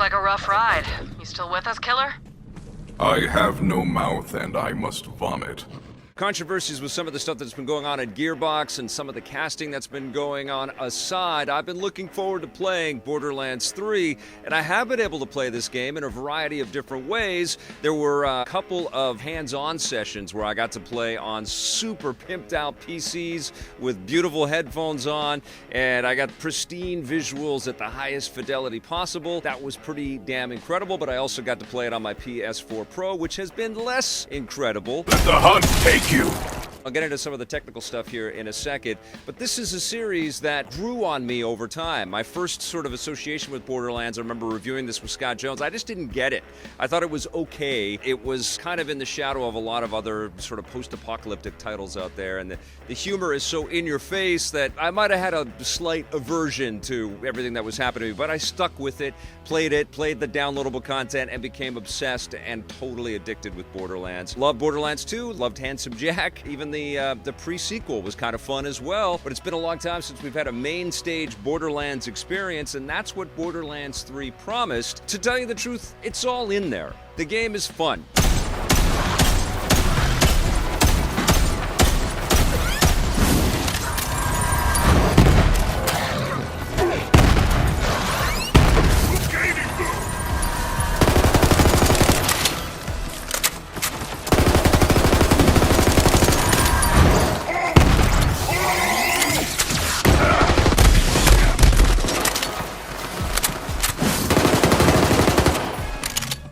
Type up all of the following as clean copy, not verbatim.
like a rough ride. You still with us, killer? I have no mouth and I must vomit. Controversies with some of the stuff that's been going on at Gearbox and some of the casting that's been going on aside, I've been looking forward to playing Borderlands 3, and I have been able to play this game in a variety of different ways. There were a couple of hands-on sessions where I got to play on super pimped out PCs with beautiful headphones on, and I got pristine visuals at the highest fidelity possible. That was pretty damn incredible, but I also got to play it on my PS4 Pro, which has been less incredible. Let the hunt take you! I'll get into some of the technical stuff here in a second, but this is a series that grew on me over time. My first sort of association with Borderlands, I remember reviewing this with Scott Jones, I just didn't get it. I thought it was okay. It was kind of in the shadow of a lot of other sort of post-apocalyptic titles out there, and the humor is so in your face that I might have had a slight aversion to everything that was happening to me, but I stuck with it, played the downloadable content, and became obsessed and totally addicted with Borderlands. Loved Borderlands 2, loved Handsome Jack, even the pre-sequel was kind of fun as well, but it's been a long time since we've had a main stage Borderlands experience, and that's what Borderlands 3 promised. To tell you the truth, it's all in there. The game is fun.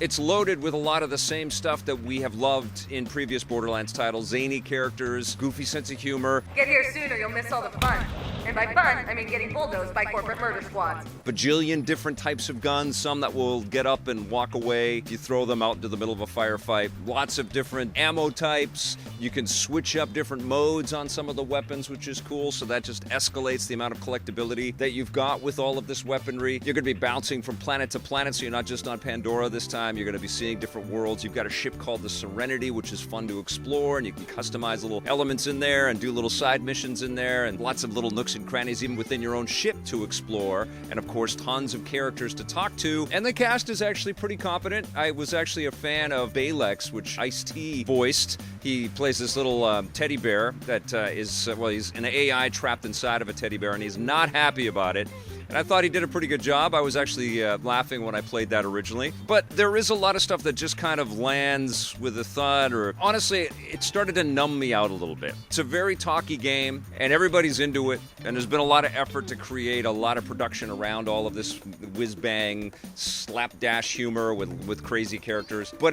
It's loaded with a lot of the same stuff that we have loved in previous Borderlands titles. Zany characters, goofy sense of humor. Get here soon or you'll miss all the fun. And by fun, I mean getting bulldozed by corporate murder squads. Bajillion different types of guns, some that will get up and walk away if you throw them out into the middle of a firefight. Lots of different ammo types. You can switch up different modes on some of the weapons, which is cool, so that just escalates the amount of collectability that you've got with all of this weaponry. You're going to be bouncing from planet to planet, so you're not just on Pandora this time. You're going to be seeing different worlds. You've got a ship called the Serenity, which is fun to explore, and you can customize little elements in there and do little side missions in there, and lots of little nooks and crannies even within your own ship to explore, and of course tons of characters to talk to. And the cast is actually pretty competent. I was actually a fan of Balex, which Ice-T voiced. He plays this little teddy bear that he's an AI trapped inside of a teddy bear, and he's not happy about it. And I thought he did a pretty good job. I was actually laughing when I played that originally. But there is a lot of stuff that just kind of lands with a thud, or honestly, it started to numb me out a little bit. It's a very talky game, and everybody's into it, and there's been a lot of effort to create a lot of production around all of this whiz-bang, slapdash humor with crazy characters. But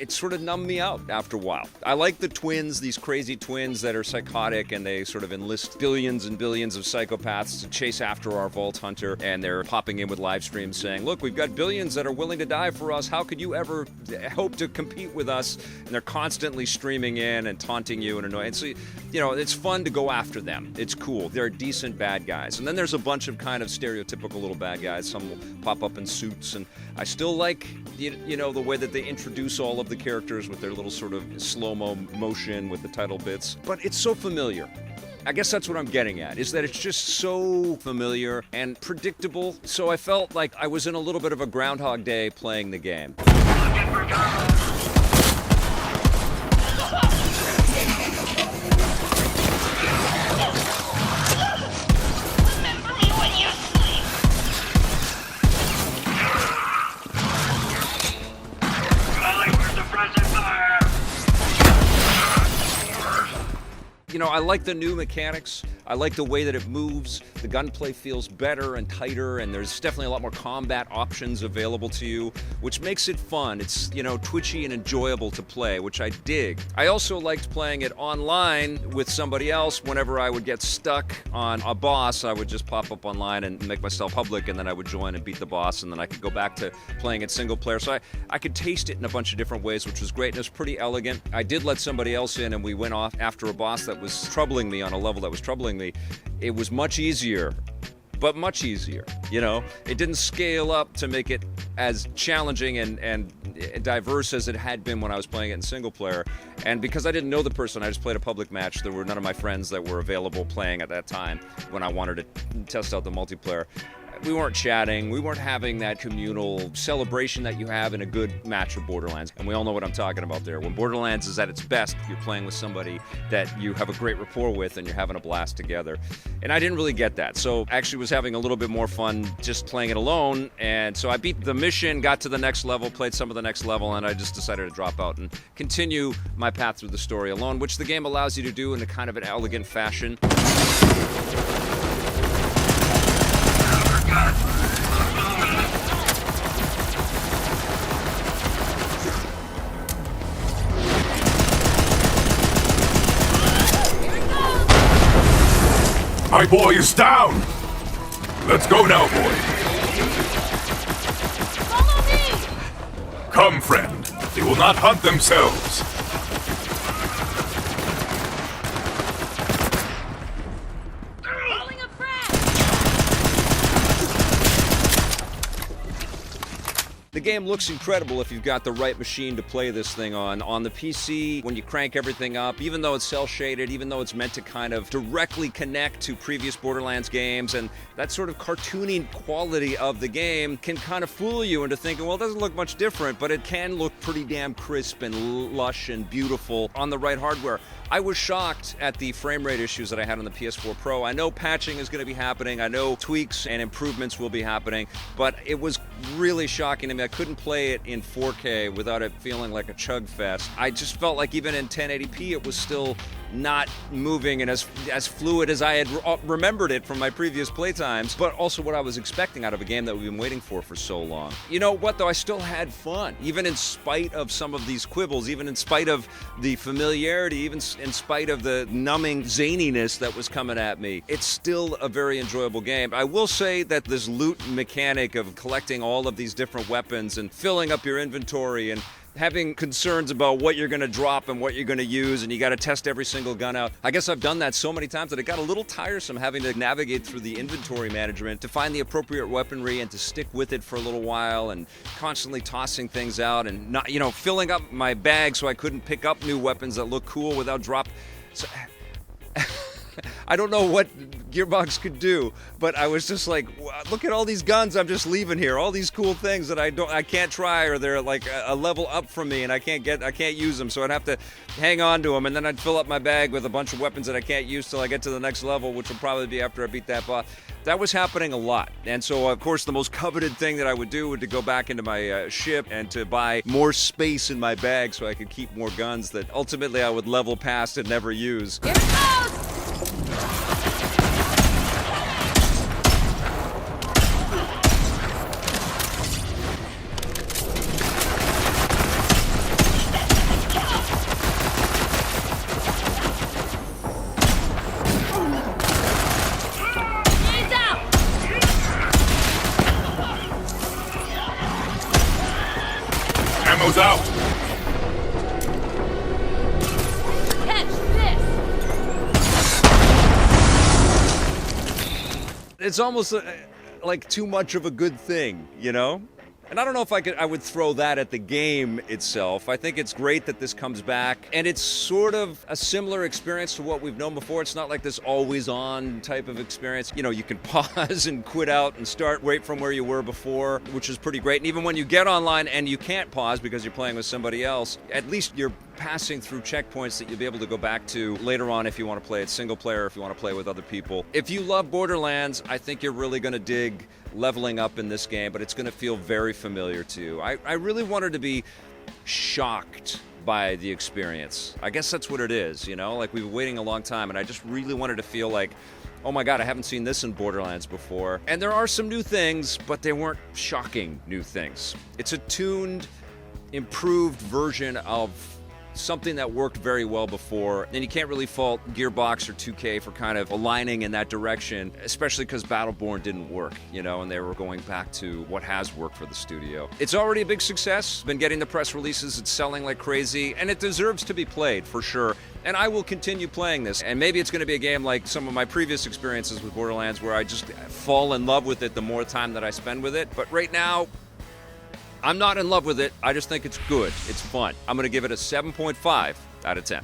it sort of numbed me out after a while. I like the twins, these crazy twins that are psychotic, and they sort of enlist billions and billions of psychopaths to chase after our Vault Hunter, and they're popping in with live streams saying, look, we've got billions that are willing to die for us. How could you ever hope to compete with us? And they're constantly streaming in and taunting you and annoying. And so, you know, it's fun to go after them. It's cool. They're decent bad guys. And then there's a bunch of kind of stereotypical little bad guys. Some will pop up in suits, and I still like, you know, the way that they introduce all of the characters with their little sort of slow-mo motion with the title bits. But it's so familiar. I guess that's what I'm getting at, is that it's just so familiar and predictable. So I felt like I was in a little bit of a Groundhog Day playing the game. You know, I like the new mechanics. I like the way that it moves. The gunplay feels better and tighter, and there's definitely a lot more combat options available to you, which makes it fun. It's, you know, twitchy and enjoyable to play, which I dig. I also liked playing it online with somebody else. Whenever I would get stuck on a boss, I would just pop up online and make myself public, and then I would join and beat the boss, and then I could go back to playing it single player. So I could taste it in a bunch of different ways, which was great, and it was pretty elegant. I did let somebody else in, and we went off after a boss that was troubling me on a level that was troubling me. It was much easier, but much easier, you know? It didn't scale up to make it as challenging and diverse as it had been when I was playing it in single player. And because I didn't know the person, I just played a public match. There were none of my friends that were available playing at that time when I wanted to test out the multiplayer. We weren't chatting. We weren't having that communal celebration that you have in a good match of Borderlands. And we all know what I'm talking about there. When Borderlands is at its best, you're playing with somebody that you have a great rapport with and you're having a blast together. And I didn't really get that. So I actually was having a little bit more fun just playing it alone. And so I beat the mission, got to the next level, played some of the next level, and I just decided to drop out and continue my path through the story alone, which the game allows you to do in a kind of an elegant fashion. My boy is down! Let's go now, boy. Follow me! Come, friend. They will not hunt themselves. Calling a frag! The game looks incredible if you've got the right machine to play this thing on. On the PC, when you crank everything up, even though it's cel-shaded, even though it's meant to kind of directly connect to previous Borderlands games, and that sort of cartoony quality of the game can kind of fool you into thinking, well, it doesn't look much different, but it can look pretty damn crisp and lush and beautiful on the right hardware. I was shocked at the frame rate issues that I had on the PS4 Pro. I know patching is going to be happening. I know tweaks and improvements will be happening, but it was really shocking to me. I couldn't play it in 4K without it feeling like a chug fest. I just felt like even in 1080p, it was still not moving and as fluid as I had remembered it from my previous playtimes, but also what I was expecting out of a game that we've been waiting for so long. You know what, though? I still had fun, even in spite of some of these quibbles, even in spite of the familiarity, even in spite of the numbing zaniness that was coming at me. It's still a very enjoyable game. I will say that this loot mechanic of collecting all of these different weapons and filling up your inventory and having concerns about what you're going to drop and what you're going to use, and you got to test every single gun out. I guess I've done that so many times that it got a little tiresome having to navigate through the inventory management to find the appropriate weaponry and to stick with it for a little while and constantly tossing things out and not, filling up my bag so I couldn't pick up new weapons that look cool without drop. So, I don't know what Gearbox could do, but I was just like, look at all these guns I'm just leaving here, all these cool things that I can't try, or they're like a level up from me and I can't use them, so I'd have to hang on to them, and then I'd fill up my bag with a bunch of weapons that I can't use till I get to the next level, which will probably be after I beat that boss. That was happening a lot, and so of course the most coveted thing that I would do would to go back into my ship and to buy more space in my bag so I could keep more guns that ultimately I would level past and never use. Here it goes! Hands out! Ammo's out! Catch this! It's almost like too much of a good thing, And I don't know if I would throw that at the game itself. I think it's great that this comes back, and it's sort of a similar experience to what we've known before. It's not like this always-on type of experience. You can pause and quit out and start right from where you were before, which is pretty great. And even when you get online and you can't pause because you're playing with somebody else, at least you're passing through checkpoints that you'll be able to go back to later on if you want to play it single player, if you want to play with other people. If you love Borderlands, I think you're really going to dig leveling up in this game, but it's going to feel very familiar to you. I really wanted to be shocked by the experience. I guess that's what it is, Like, we've been waiting a long time, and I just really wanted to feel like, oh my god, I haven't seen this in Borderlands before. And there are some new things, but they weren't shocking new things. It's a tuned, improved version of something that worked very well before, and you can't really fault Gearbox or 2K for kind of aligning in that direction, especially because Battleborn didn't work, and they were going back to what has worked for the studio. It's already a big success, been getting the press releases, it's selling like crazy, and it deserves to be played, for sure. And I will continue playing this, and maybe it's going to be a game like some of my previous experiences with Borderlands where I just fall in love with it the more time that I spend with it, but right now, I'm not in love with it. I just think it's good. It's fun. I'm going to give it a 7.5 out of 10.